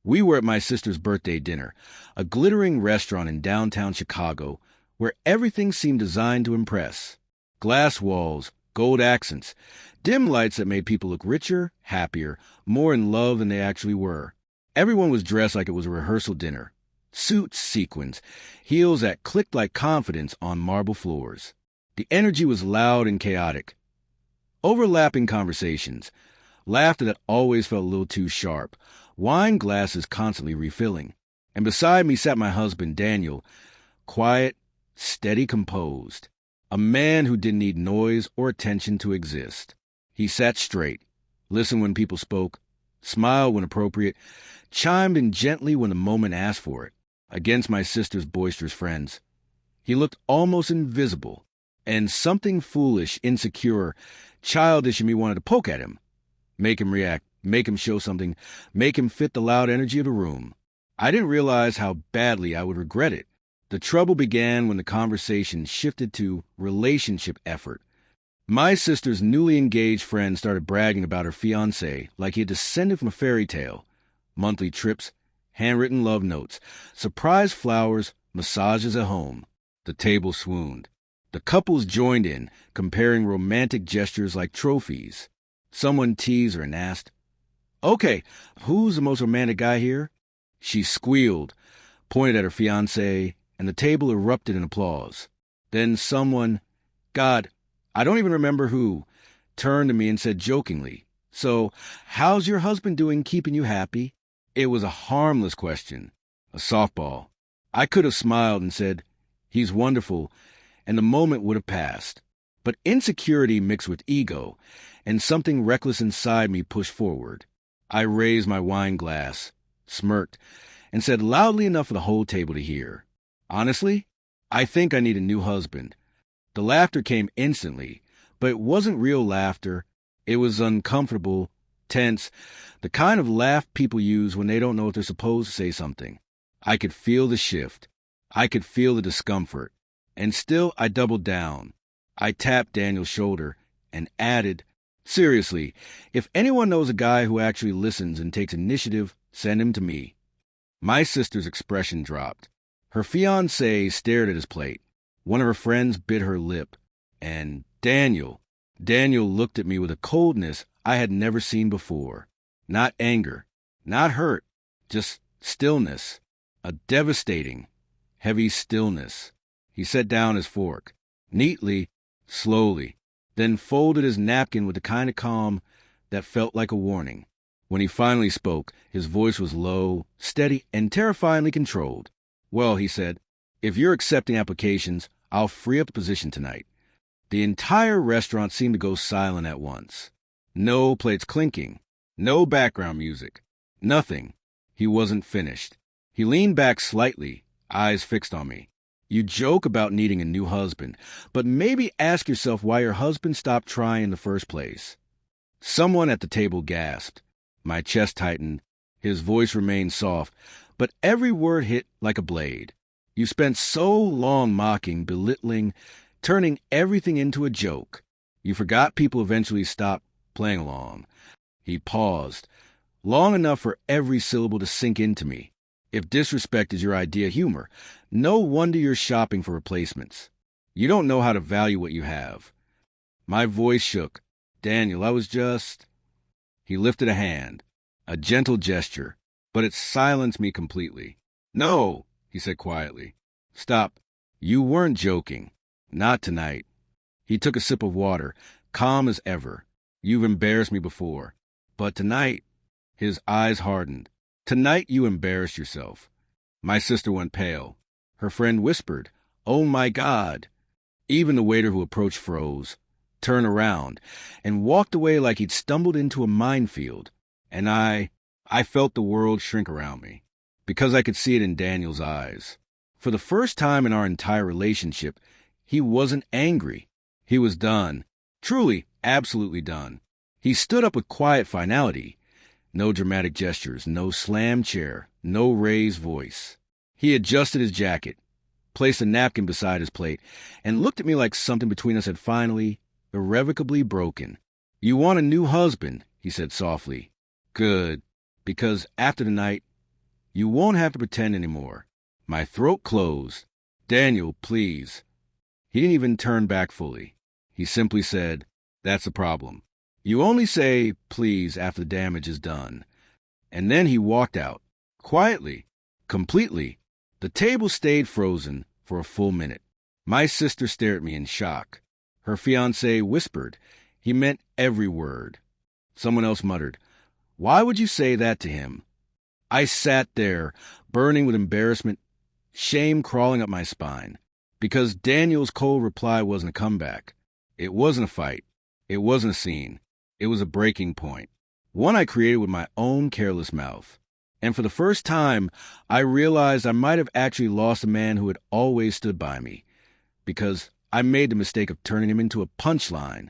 We were at my sister's birthday dinner, a glittering restaurant in downtown Chicago where everything seemed designed to impress. Glass walls, gold accents, dim lights that made people look richer, happier, more in love than they actually were. Everyone was dressed like it was a rehearsal dinner. Suits, sequins, heels that clicked like confidence on marble floors. The energy was loud and chaotic. Overlapping conversations, laughter that always felt a little too sharp, wine glasses constantly refilling. And beside me sat my husband, Daniel, quiet, steady, composed. A man who didn't need noise or attention to exist. He sat straight, listened when people spoke, smiled when appropriate, chimed in gently when the moment asked for it, against my sister's boisterous friends. He looked almost invisible, and something foolish, insecure, childish in me wanted to poke at him, make him react, make him show something, make him fit the loud energy of the room. I didn't realize how badly I would regret it. The trouble began when the conversation shifted to relationship effort. My sister's newly engaged friend started bragging about her fiancé like he had descended from a fairy tale. Monthly trips, handwritten love notes, surprise flowers, massages at home. The table swooned. The couples joined in, comparing romantic gestures like trophies. Someone teased her and asked, "Okay, who's the most romantic guy here?" She squealed, pointed at her fiancé, and the table erupted in applause. Then someone, God, I don't even remember who, turned to me and said jokingly, "So, how's your husband doing keeping you happy?" It was a harmless question, a softball. I could have smiled and said, "He's wonderful," and the moment would have passed. But insecurity mixed with ego, and something reckless inside me pushed forward. I raised my wine glass, smirked, and said loudly enough for the whole table to hear, "Honestly, I think I need a new husband." The laughter came instantly, but it wasn't real laughter. It was uncomfortable, tense, the kind of laugh people use when they don't know if they're supposed to say something. I could feel the shift. I could feel the discomfort. And still I doubled down. I tapped Daniel's shoulder and added, "Seriously, if anyone knows a guy who actually listens and takes initiative, send him to me." My sister's expression dropped. Her fiancé stared at his plate. One of her friends bit her lip. And Daniel looked at me with a coldness I had never seen before. Not anger, not hurt, just stillness. A devastating, heavy stillness. He set down his fork, neatly, slowly, then folded his napkin with the kind of calm that felt like a warning. When he finally spoke, his voice was low, steady, and terrifyingly controlled. "Well," he said, "if you're accepting applications, I'll free up the position tonight." The entire restaurant seemed to go silent at once. No plates clinking, no background music, nothing. He wasn't finished. He leaned back slightly, eyes fixed on me. "You joke about needing a new husband, but maybe ask yourself why your husband stopped trying in the first place." Someone at the table gasped. My chest tightened. His voice remained soft, but every word hit like a blade. "You spent so long mocking, belittling, turning everything into a joke. You forgot people eventually stopped playing along." He paused, long enough for every syllable to sink into me. "If disrespect is your idea of humor, no wonder you're shopping for replacements. You don't know how to value what you have." My voice shook. "Daniel, I was just—" He lifted a hand, a gentle gesture, but it silenced me completely. "No," he said quietly. "Stop. You weren't joking. Not tonight." He took a sip of water, calm as ever. "You've embarrassed me before. But tonight—" His eyes hardened. "Tonight you embarrassed yourself." My sister went pale. Her friend whispered, "Oh my God." Even the waiter who approached froze, turned around, and walked away like he'd stumbled into a minefield. And I felt the world shrink around me, because I could see it in Daniel's eyes. For the first time in our entire relationship, he wasn't angry. He was done. Truly, absolutely done. He stood up with quiet finality. No dramatic gestures, no slam chair, no raised voice. He adjusted his jacket, placed a napkin beside his plate, and looked at me like something between us had finally, irrevocably broken. "You want a new husband," he said softly. "Good, because after tonight, You won't have to pretend anymore. My throat closed. Daniel, please. He didn't even turn back fully. He simply said, "That's a problem. You only say please after the damage is done." And then he walked out. Quietly. Completely. The table stayed frozen for a full minute. My sister stared at me in shock. Her fiancé whispered. He meant every word. Someone else muttered, "Why would you say that to him?" I sat there, burning with embarrassment, shame crawling up my spine. Because Daniel's cold reply wasn't a comeback. It wasn't a fight. It wasn't a scene. It was a breaking point. One I created with my own careless mouth. And for the first time, I realized I might have actually lost a man who had always stood by me. Because I made the mistake of turning him into a punchline